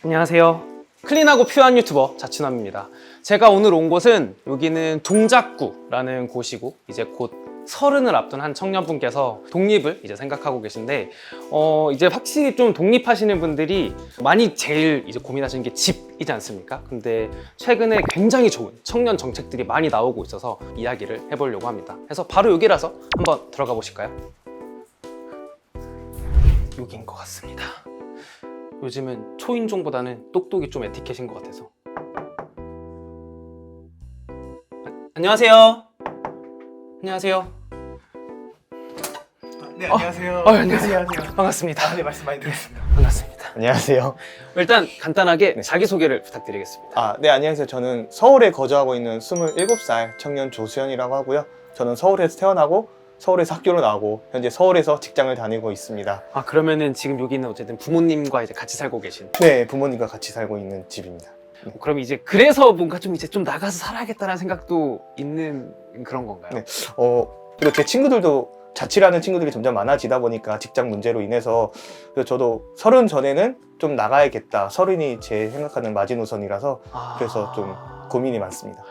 안녕하세요. 클린하고 퓨어한 유튜버 자춘함입니다. 제가 오늘 온 곳은 여기는 동작구라는 곳이고 이제 곧 서른을 앞둔 한 청년분께서 독립을 이제 생각하고 계신데 이제 확실히 좀 독립하시는 분들이 많이 제일 이제 고민하시는 게 집이지 않습니까? 근데 최근에 굉장히 좋은 청년 정책들이 많이 나오고 있어서 이야기를 해보려고 합니다. 그래서 바로 여기라서 한번 들어가 보실까요? 여기인 것 같습니다. 요즘은 초인종보다는 똑똑이 좀 에티켓인 것 같아서. 안녕하세요. 안녕하세요. 네, 안녕하세요. 안녕하세요. 반갑습니다. 네, 말씀 많이 드렸습니다. 반갑습니다. 안녕하세요. 일단 간단하게 자기소개를 부탁드리겠습니다. 네, 안녕하세요. 저는 서울에 거주하고 있는 27살 청년 조수현이라고 하고요. 저는 서울에서 태어나고 서울에서 학교를 나오고 현재 서울에서 직장을 다니고 있습니다. 그러면은 지금 여기는 어쨌든 부모님과 이제 같이 살고 계신. 네, 부모님과 같이 살고 있는 집입니다. 그럼 이제 그래서 뭔가 좀 이제 좀 나가서 살아야겠다는 생각도 있는 그런 건가요? 네. 그리고 제 친구들도 자취를 하는 친구들이 점점 많아지다 보니까 직장 문제로 인해서 그래서 저도 30 전에는 좀 나가야겠다. 30이 제 생각하는 마지노선이라서 그래서 좀 고민이 많습니다.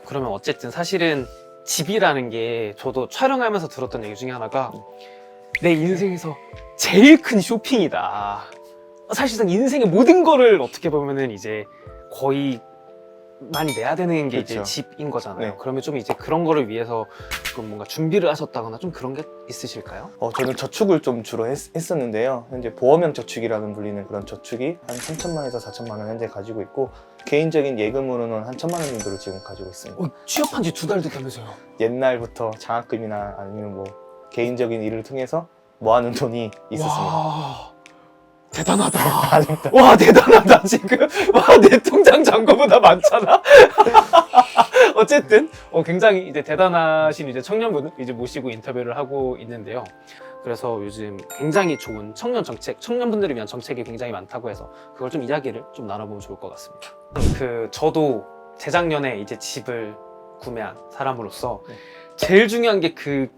그러면 어쨌든 사실은 집이라는 게 저도 촬영하면서 들었던 얘기 중에 하나가 내 인생에서 제일 큰 쇼핑이다. 사실상 인생의 모든 거를 어떻게 보면은 이제 거의 많이 내야 되는 게 그렇죠. 이제 집인 거잖아요. 네. 그러면 좀 이제 그런 거를 위해서 좀 뭔가 준비를 하셨다거나 좀 그런 게 있으실까요? 저는 저축을 좀 주로 했었는데요. 현재 보험형 저축이라는 불리는 그런 저축이 한 3천만에서 4천만 원 현재 가지고 있고 개인적인 예금으로는 한 1천만 원 정도를 지금 가지고 있습니다. 취업한 지 2달 됐다면서요? 옛날부터 장학금이나 아니면 뭐 개인적인 일을 통해서 모아놓은 돈이 있었습니다. 와, 대단하다. 아닙니다. 와, 대단하다 지금. 와, 내 통장 잔고보다 많잖아. 어쨌든 굉장히 이제 대단하신 이제 청년분을 이제 모시고 인터뷰를 하고 있는데요. 그래서 요즘 굉장히 좋은 청년 정책, 청년분들을 위한 정책이 굉장히 많다고 해서 그걸 좀 이야기를 좀 나눠보면 좋을 것 같습니다. 저도 재작년에 이제 집을 구매한 사람으로서 제일 중요한 게 그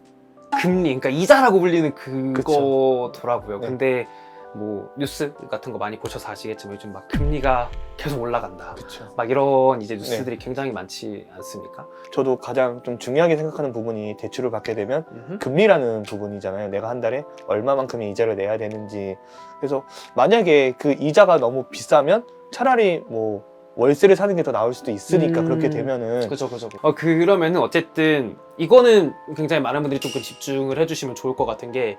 금리, 그러니까 이자라고 불리는 그거더라고요. 네. 근데 뭐 뉴스 같은 거 많이 보셔서 아시겠지만 요즘 막 금리가 계속 올라간다. 그렇죠. 막 이런 이제 뉴스들이 굉장히 많지 않습니까? 저도 가장 좀 중요하게 생각하는 부분이 대출을 받게 되면 음흠. 금리라는 부분이잖아요. 내가 한 달에 얼마만큼의 이자를 내야 되는지. 그래서 만약에 그 이자가 너무 비싸면 차라리 뭐 월세를 사는 게 더 나을 수도 있으니까 그렇게 되면은 그죠. 그러면은 어쨌든 이거는 굉장히 많은 분들이 조금 집중을 해주시면 좋을 것 같은 게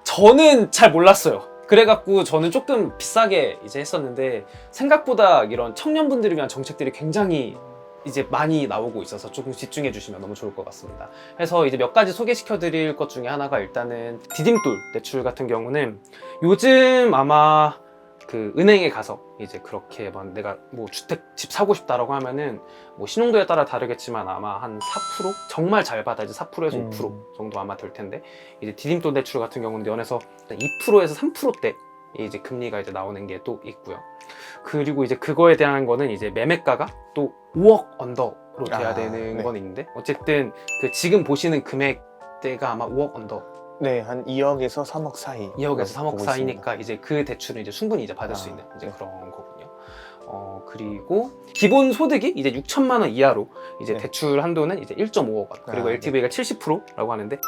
저는 잘 몰랐어요. 그래갖고 저는 조금 비싸게 이제 했었는데 생각보다 이런 청년분들을 위한 정책들이 굉장히 이제 많이 나오고 있어서 조금 집중해 주시면 너무 좋을 것 같습니다. 그래서 이제 몇 가지 소개시켜 드릴 것 중에 하나가 일단은 디딤돌 대출 같은 경우는 요즘 아마 그 은행에 가서 이제 그렇게 막 내가 뭐 집 사고 싶다라고 하면은 뭐 신용도에 따라 다르겠지만 아마 한 4% 정말 잘 받아 이제 4%에서 5% 정도 아마 될 텐데 이제 디딤돌 대출 같은 경우는 연에서 2%에서 3%대 이제 금리가 이제 나오는 게 또 있고요. 그리고 이제 그거에 대한 거는 이제 매매가가 또 5억 언더로 돼야 되는 네. 건 있는데 어쨌든 그 지금 보시는 금액대가 아마 5억 언더. 네, 한 2억에서 3억 사이. 2억에서 3억 보고 사이니까 이제 그 대출은 이제 충분히 이제 받을 수 있는 이제 네. 그런 거군요. 그리고 기본 소득이 이제 6천만 원 이하로 이제 네. 대출 한도는 이제 1.5억 원. 그리고 네. LTV가 70%라고 하는데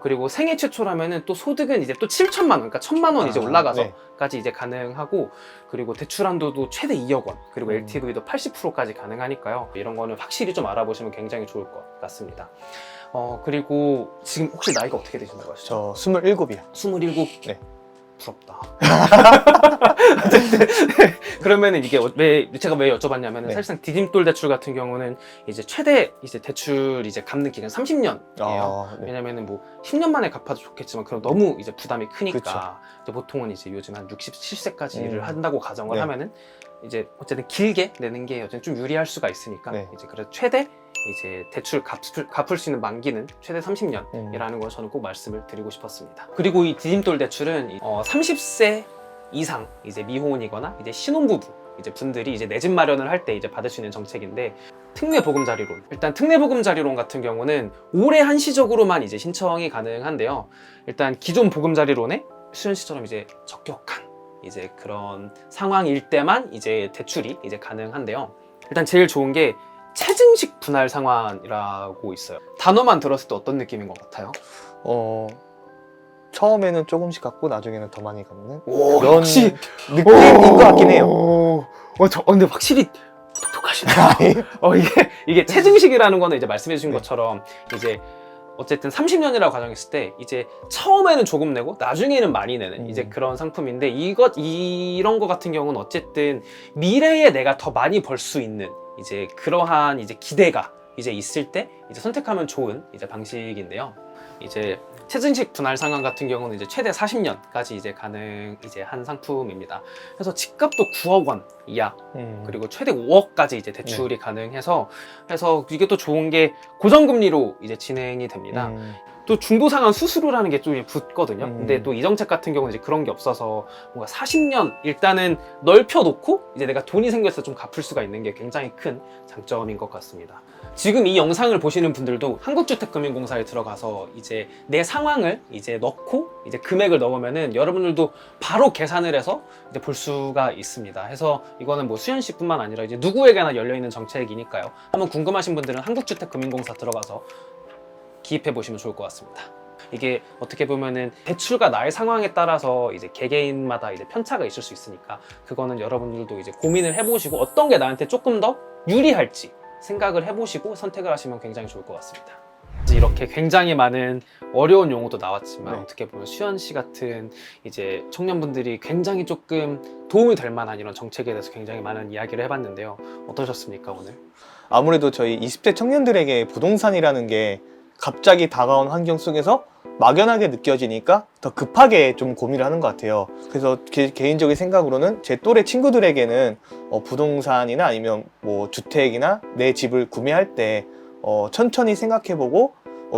그리고 생애 최초라면은 또 소득은 이제 또 7천만 원, 그러니까 1,000만 원 이제 올라가서까지 이제 가능하고 그리고 대출 한도도 최대 2억 원, 그리고 LTV도 80%까지 가능하니까요. 이런 거는 확실히 좀 알아보시면 굉장히 좋을 것 같습니다. 그리고 지금 혹시 나이가 어떻게 되신다고 하시죠? 저 27이요. 27? 네. 부럽다. 그러면은 이게 제가 왜 여쭤봤냐면은 네. 사실상 디딤돌 대출 같은 경우는 이제 최대 이제 대출 이제 갚는 기간 30년이에요. 네. 왜냐면은 뭐 10년 만에 갚아도 좋겠지만 그럼 너무 이제 부담이 크니까 그쵸. 이제 보통은 이제 요즘 한 67세까지 일을 한다고 가정을 네. 하면은 이제 어쨌든 길게 내는 게 어쨌든 좀 유리할 수가 있으니까 네. 이제 그래서 최대 이제 대출 갚을 수 있는 만기는 최대 30년이라는 걸 저는 꼭 말씀을 드리고 싶었습니다. 그리고 이 디딤돌 대출은 30세 이상 이제 미혼이거나 이제 신혼부부 이제 분들이 이제 내 집 마련을 할 때 이제 받을 수 있는 정책인데 특례보금자리론. 일단 특례보금자리론 같은 경우는 올해 한시적으로만 이제 신청이 가능한데요. 일단 기존 보금자리론에 수현 씨처럼 이제 적격한 이제 그런 상황일 때만 이제 대출이 이제 가능한데요. 일단 제일 좋은 게 체증식 분할 상환이라고 있어요. 단어만 들었을 때 어떤 느낌인 것 같아요? 처음에는 조금씩 갚고 나중에는 더 많이 갚는 오, 그런 역시 느낌인 것 같긴 해요. 근데 확실히 똑똑하시다. 이게 체증식이라는 거는 이제 말씀해 주신 것처럼 이제 어쨌든 30년이라고 가정했을 때 이제 처음에는 조금 내고 나중에는 많이 내는 이제 그런 상품인데 이런 거 같은 경우는 어쨌든 미래에 내가 더 많이 벌 수 있는 이제 그러한 이제 기대가 이제 있을 때 이제 선택하면 좋은 이제 방식인데요. 이제 체증식 분할 상환 같은 경우는 이제 최대 40년까지 이제 가능 이제 한 상품입니다. 그래서 집값도 9억 원 이하 그리고 최대 5억까지 이제 대출이 가능해서 그래서 이게 또 좋은 게 고정금리로 이제 진행이 됩니다. 또 중도상환 수수료라는 게 좀 붙거든요. 근데 또 이 정책 같은 경우는 이제 그런 게 없어서 뭔가 40년 일단은 넓혀놓고 이제 내가 돈이 생겨서 좀 갚을 수가 있는 게 굉장히 큰 장점인 것 같습니다. 지금 이 영상을 보시는 분들도 한국주택금융공사에 들어가서 이제 내 상황을 이제 넣고 이제 금액을 넣으면은 여러분들도 바로 계산을 해서 이제 볼 수가 있습니다. 해서 이거는 뭐 수현 씨뿐만 아니라 이제 누구에게나 열려 있는 정책이니까요. 한번 궁금하신 분들은 한국주택금융공사 들어가서 기입해 보시면 좋을 것 같습니다. 이게 어떻게 보면은 대출과 나의 상황에 따라서 이제 개개인마다 이제 편차가 있을 수 있으니까 그거는 여러분들도 이제 고민을 해보시고 어떤 게 나한테 조금 더 유리할지 생각을 해보시고 선택을 하시면 굉장히 좋을 것 같습니다. 이렇게 굉장히 많은 어려운 용어도 나왔지만 어떻게 보면 수현 씨 같은 이제 청년분들이 굉장히 조금 도움이 될 만한 이런 정책에 대해서 굉장히 많은 이야기를 해봤는데요. 어떠셨습니까 오늘? 아무래도 저희 20대 청년들에게 부동산이라는 게 갑자기 다가온 환경 속에서 막연하게 느껴지니까 더 급하게 좀 고민을 하는 것 같아요. 그래서 개인적인 생각으로는 제 또래 친구들에게는 부동산이나 아니면 뭐 주택이나 내 집을 구매할 때 천천히 생각해보고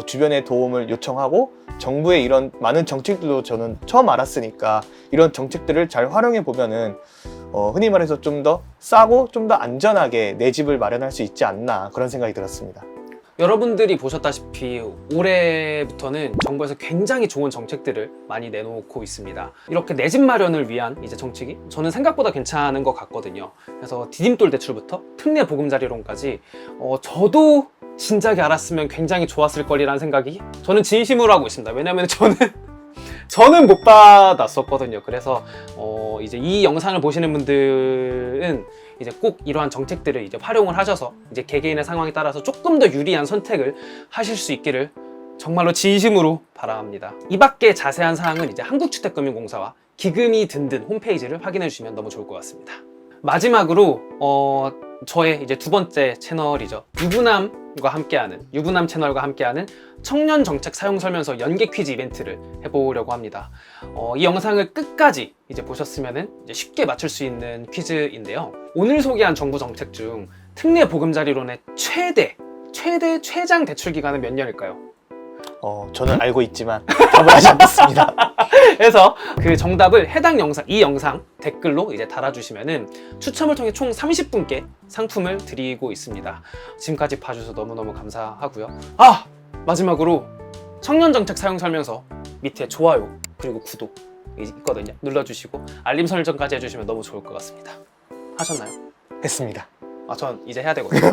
주변에 도움을 요청하고 정부의 이런 많은 정책들도 저는 처음 알았으니까 이런 정책들을 잘 활용해 보면은 흔히 말해서 좀 더 싸고 좀 더 안전하게 내 집을 마련할 수 있지 않나 그런 생각이 들었습니다. 여러분들이 보셨다시피 올해부터는 정부에서 굉장히 좋은 정책들을 많이 내놓고 있습니다. 이렇게 내 집 마련을 위한 이제 정책이 저는 생각보다 괜찮은 것 같거든요. 그래서 디딤돌 대출부터 특례 보금자리론까지 저도 진작에 알았으면 굉장히 좋았을 거리라는 생각이 저는 진심으로 하고 있습니다. 왜냐면 저는 못 받았었거든요. 그래서 이제 이 영상을 보시는 분들은 이제 꼭 이러한 정책들을 이제 활용을 하셔서 이제 개개인의 상황에 따라서 조금 더 유리한 선택을 하실 수 있기를 정말로 진심으로 바랍니다. 이 밖에 자세한 사항은 이제 한국주택금융공사와 기금이 든든 홈페이지를 확인해 주시면 너무 좋을 것 같습니다. 마지막으로 저의 이제 두 번째 채널이죠. 유부남 채널과 함께하는 청년 정책 사용 설명서 연계 퀴즈 이벤트를 해보려고 합니다. 이 영상을 끝까지 이제 보셨으면은 이제 쉽게 맞출 수 있는 퀴즈인데요. 오늘 소개한 정부 정책 중 특례 보금자리론의 최장 대출 기간은 몇 년일까요? 저는 알고 있지만 답을 하지 않겠습니다. 그래서 그 정답을 해당 영상, 이 영상 댓글로 이제 달아주시면은 추첨을 통해 총 30분께 상품을 드리고 있습니다. 지금까지 봐주셔서 너무너무 감사하고요. 마지막으로 청년정책 사용 설명서 밑에 좋아요 그리고 구독 있거든요. 눌러주시고 알림 설정까지 해주시면 너무 좋을 것 같습니다. 하셨나요? 했습니다. 전 이제 해야 되거든요.